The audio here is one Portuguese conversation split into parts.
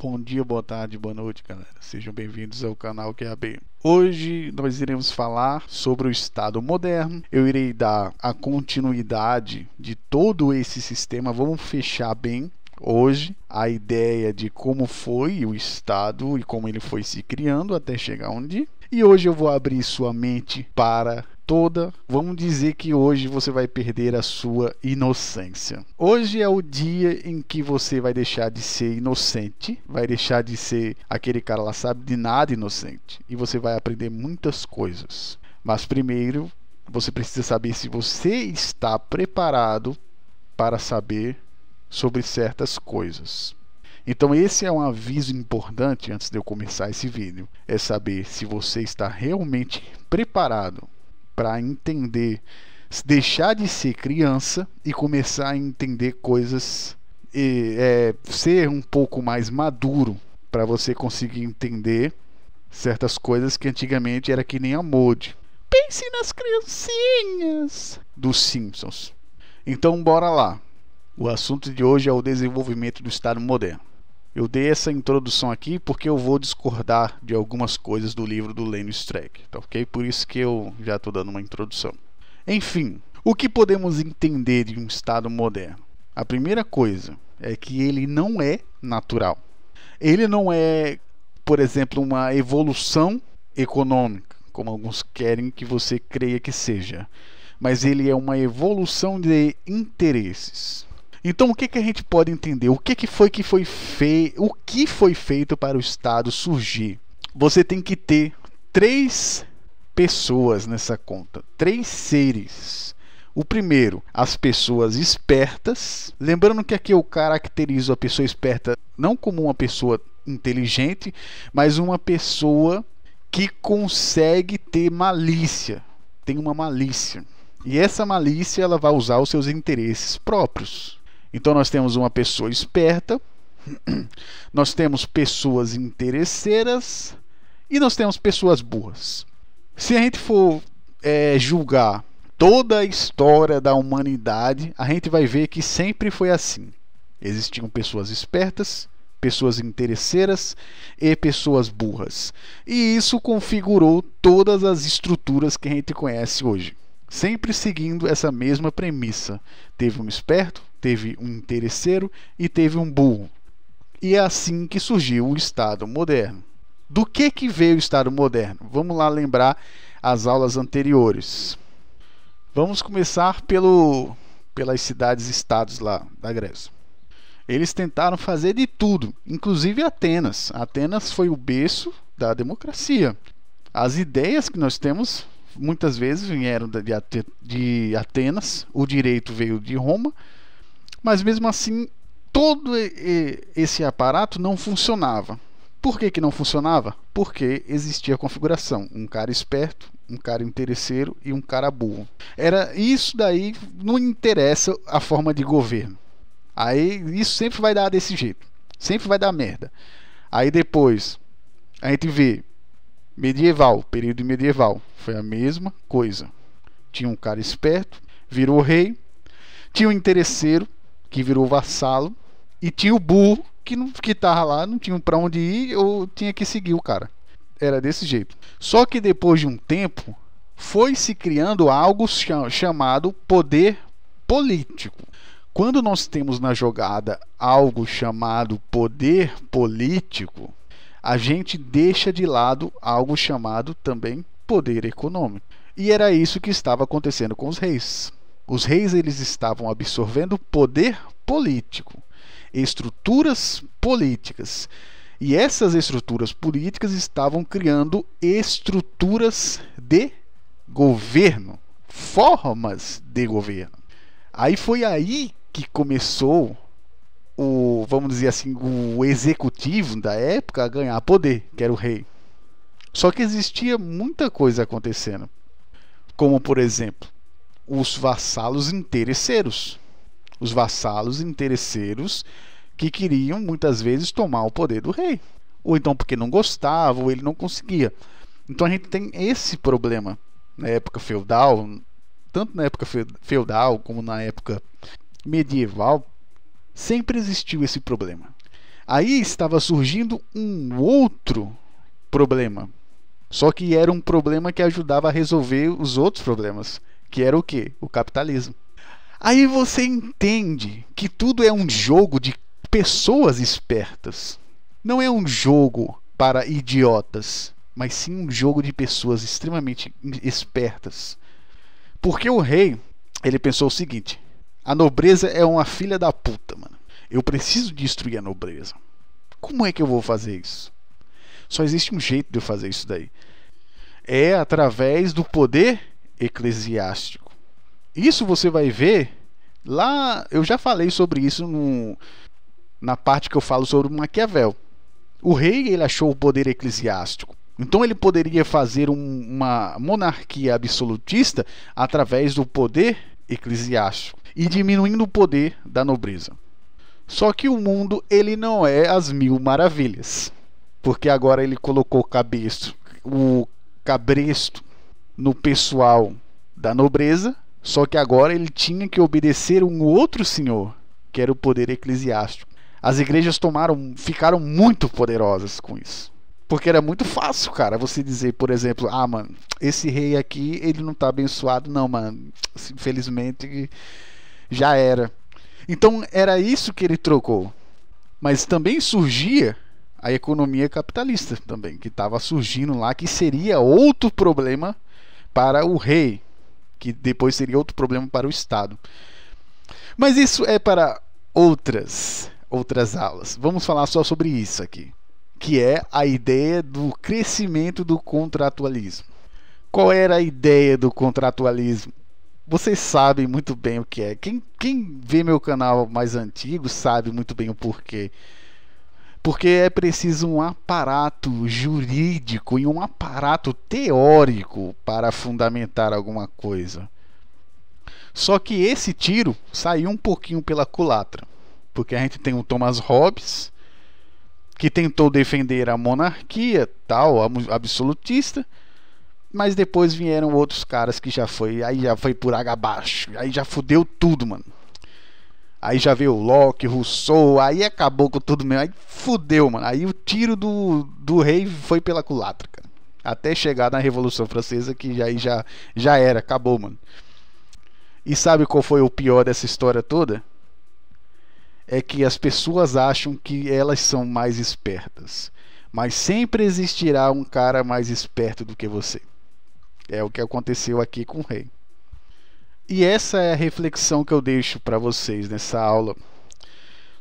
Bom dia, boa tarde, boa noite, galera. Sejam bem-vindos ao canal QAB. Hoje nós iremos falar sobre o Estado moderno. Eu irei dar a continuidade de todo esse sistema. Vamos fechar bem hoje a ideia de como foi o Estado e como ele foi se criando até chegar onde. E hoje eu vou abrir sua mente para vamos dizer que hoje você vai perder a sua inocência. Hoje é o dia em que você vai deixar de ser inocente, vai deixar de ser aquele cara lá sabe de nada inocente, e você vai aprender muitas coisas. Mas primeiro, você precisa saber se você está preparado para saber sobre certas coisas. Então esse é um aviso importante antes de eu começar esse vídeo, é saber se você está realmente preparado para entender, deixar de ser criança e começar a entender coisas, ser um pouco mais maduro para você conseguir entender certas coisas que antigamente era que nem a Modi. Pense nas criancinhas dos Simpsons. Então bora lá. O assunto de hoje é o desenvolvimento do Estado moderno. Eu dei essa introdução aqui porque eu vou discordar de algumas coisas do livro do Lênio Streck, tá ok? Por isso que eu já estou dando uma introdução. Enfim, o que podemos entender de um Estado moderno? A primeira coisa é que ele não é natural. Ele não é, por exemplo, uma evolução econômica, como alguns querem que você creia que seja. Mas ele é uma evolução de interesses. Então o que a gente pode entender? O que foi feito para o Estado surgir? Você tem que ter 3 pessoas nessa conta, 3 seres. O primeiro, as pessoas espertas. Lembrando que aqui eu caracterizo a pessoa esperta não como uma pessoa inteligente, mas uma pessoa que consegue ter malícia, tem uma malícia. E essa malícia ela vai usar os seus interesses próprios. Então nós temos uma pessoa esperta, nós temos pessoas interesseiras e nós temos pessoas burras. Se a gente for julgar toda a história da humanidade, a gente vai ver que sempre foi assim. Existiam pessoas espertas, pessoas interesseiras e pessoas burras. E isso configurou todas as estruturas que a gente conhece hoje. Sempre seguindo essa mesma premissa. Teve um esperto, teve um interesseiro e teve um burro. E é assim que surgiu o Estado moderno. Do que veio o Estado moderno? Vamos lá lembrar as aulas anteriores. Vamos começar pelas cidades-estados lá da Grécia. Eles tentaram fazer de tudo, inclusive Atenas. Atenas foi o berço da democracia. As ideias que nós temos muitas vezes vieram de Atenas, o direito veio de Roma, mas mesmo assim todo esse aparato não funcionava. Por que não funcionava? Porque existia a configuração, um cara esperto, um cara interesseiro e um cara burro. Era isso daí, não interessa a forma de governo. Aí isso sempre vai dar desse jeito, sempre vai dar merda. Aí depois a gente vê medieval, período medieval, foi a mesma coisa. Tinha um cara esperto, virou rei, tinha um interesseiro que virou vassalo e tinha o burro que tava lá, não tinha para onde ir ou tinha que seguir o cara. Era desse jeito. Só que depois de um tempo foi se criando algo chamado poder político. Quando nós temos na jogada algo chamado poder político, a gente deixa de lado algo chamado também poder econômico. E era isso que estava acontecendo com os reis. Os reis eles estavam absorvendo poder político, estruturas políticas. E essas estruturas políticas estavam criando estruturas de governo, formas de governo. Aí foi aí que começou vamos dizer assim, o executivo da época a ganhar poder, que era o rei. Só que existia muita coisa acontecendo, como por exemplo, os vassalos interesseiros. Os vassalos interesseiros que queriam muitas vezes tomar o poder do rei, ou então porque não gostavam, ou ele não conseguia. Então a gente tem esse problema na época feudal, tanto na época feudal como na época medieval. Sempre existiu esse problema. Aí estava surgindo um outro problema. Só que era um problema que ajudava a resolver os outros problemas, que era o quê? O capitalismo. Aí você entende que tudo é um jogo de pessoas espertas. Não é um jogo para idiotas, mas sim um jogo de pessoas extremamente espertas. Porque o rei, ele pensou o seguinte: a nobreza é uma filha da puta, mano. Eu preciso destruir a nobreza. Como é que eu vou fazer isso? Só existe um jeito de eu fazer isso daí. É através do poder eclesiástico. Isso você vai ver lá. Eu já falei sobre isso na parte que eu falo sobre Maquiavel. O rei, ele achou o poder eclesiástico. Então ele poderia fazer uma monarquia absolutista através do poder eclesiástico e diminuindo o poder da nobreza. Só que o mundo, ele não é as mil maravilhas. Porque agora ele colocou o cabresto no pessoal da nobreza. Só que agora ele tinha que obedecer um outro senhor, que era o poder eclesiástico. As igrejas ficaram muito poderosas com isso. Porque era muito fácil, cara, você dizer, por exemplo, ah, mano, esse rei aqui, ele não tá abençoado, não, mano. Infelizmente, já era. Então, era isso que ele trocou. Mas também surgia a economia capitalista também, que estava surgindo lá, que seria outro problema para o rei, que depois seria outro problema para o Estado. Mas isso é para outras aulas. Vamos falar só sobre isso aqui, que é a ideia do crescimento do contratualismo. Qual era a ideia do contratualismo? Vocês sabem muito bem o que é. Quem vê meu canal mais antigo sabe muito bem o porquê. Porque é preciso um aparato jurídico e um aparato teórico para fundamentar alguma coisa. Só que esse tiro saiu um pouquinho pela culatra. Porque a gente tem o Thomas Hobbes, que tentou defender a monarquia, tal, absolutista, mas depois vieram outros caras que aí já foi por água abaixo, aí já fudeu tudo, mano. Aí já veio Locke, Rousseau, aí acabou com tudo mesmo, aí fudeu, mano. Aí o tiro do rei foi pela culatra, cara. Até chegar na Revolução Francesa, que aí já era, acabou, mano. E sabe qual foi o pior dessa história toda? É que as pessoas acham que elas são mais espertas, mas sempre existirá um cara mais esperto do que você. É o que aconteceu aqui com o rei. E essa é a reflexão que eu deixo para vocês nessa aula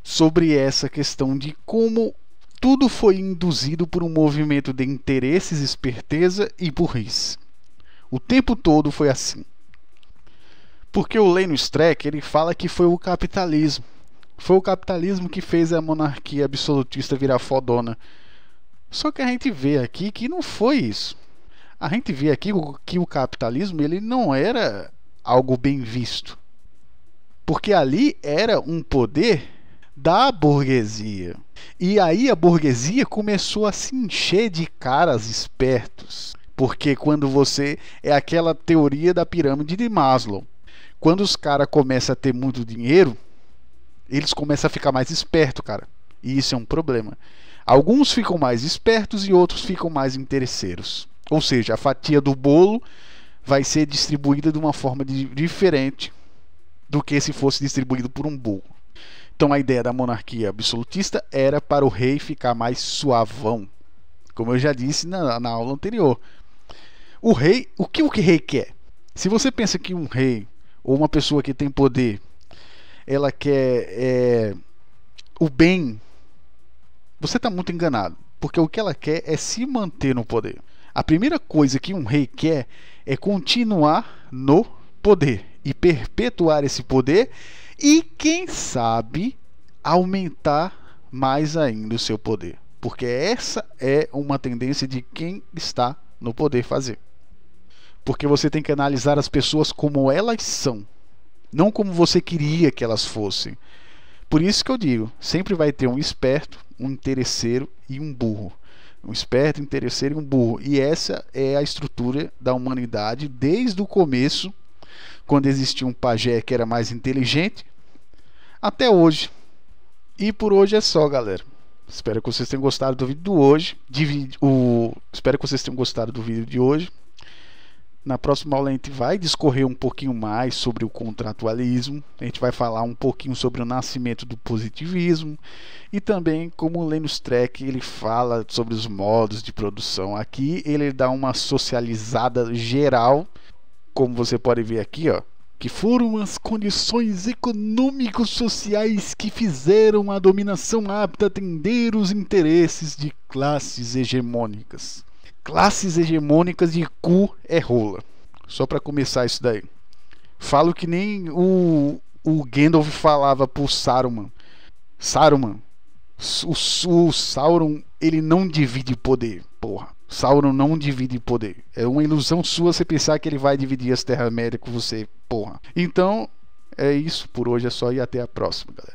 sobre essa questão de como tudo foi induzido por um movimento de interesses, esperteza e burrice. O tempo todo foi assim. Porque o Leno Streck, ele fala que foi o capitalismo. Foi o capitalismo que fez a monarquia absolutista virar fodona. Só que a gente vê aqui que não foi isso. A gente vê aqui que o capitalismo, ele não era algo bem visto. Porque ali era um poder da burguesia. E aí a burguesia começou a se encher de caras espertos. Porque quando você... É aquela teoria da pirâmide de Maslow. Quando os caras começam a ter muito dinheiro, eles começam a ficar mais espertos, cara. E isso é um problema. Alguns ficam mais espertos e outros ficam mais interesseiros. Ou seja, a fatia do bolo vai ser distribuída de uma forma diferente do que se fosse distribuído por um burro. Então a ideia da monarquia absolutista era para o rei ficar mais suavão. Como eu já disse na aula anterior. O rei, o que o rei quer? Se você pensa que um rei ou uma pessoa que tem poder, ela quer o bem, você está muito enganado. Porque o que ela quer é se manter no poder. A primeira coisa que um rei quer é continuar no poder e perpetuar esse poder e, quem sabe, aumentar mais ainda o seu poder. Porque essa é uma tendência de quem está no poder fazer. Porque você tem que analisar as pessoas como elas são, não como você queria que elas fossem. Por isso que eu digo, sempre vai ter um esperto, um interesseiro e um burro. Um esperto, um interesseiro e um burro. E essa é a estrutura da humanidade desde o começo, quando existia um pajé que era mais inteligente, até hoje. E por hoje é só, galera. Espero que vocês tenham gostado do vídeo de hoje. Espero que vocês tenham gostado do vídeo de hoje. Na próxima aula a gente vai discorrer um pouquinho mais sobre o contratualismo. A gente vai falar um pouquinho sobre o nascimento do positivismo e também como o Linus Tech ele fala sobre os modos de produção. Aqui ele dá uma socializada geral, como você pode ver aqui, ó, que foram as condições econômicos sociais que fizeram a dominação apta a atender os interesses de classes hegemônicas. Classes hegemônicas de cu é rola. Só para começar isso daí. Falo que nem o Gandalf falava pro Saruman. Saruman, o Sauron, ele não divide poder, porra. Sauron não divide poder. É uma ilusão sua você pensar que ele vai dividir as Terra-médias com você, porra. Então, é isso por hoje, é só e até a próxima, galera.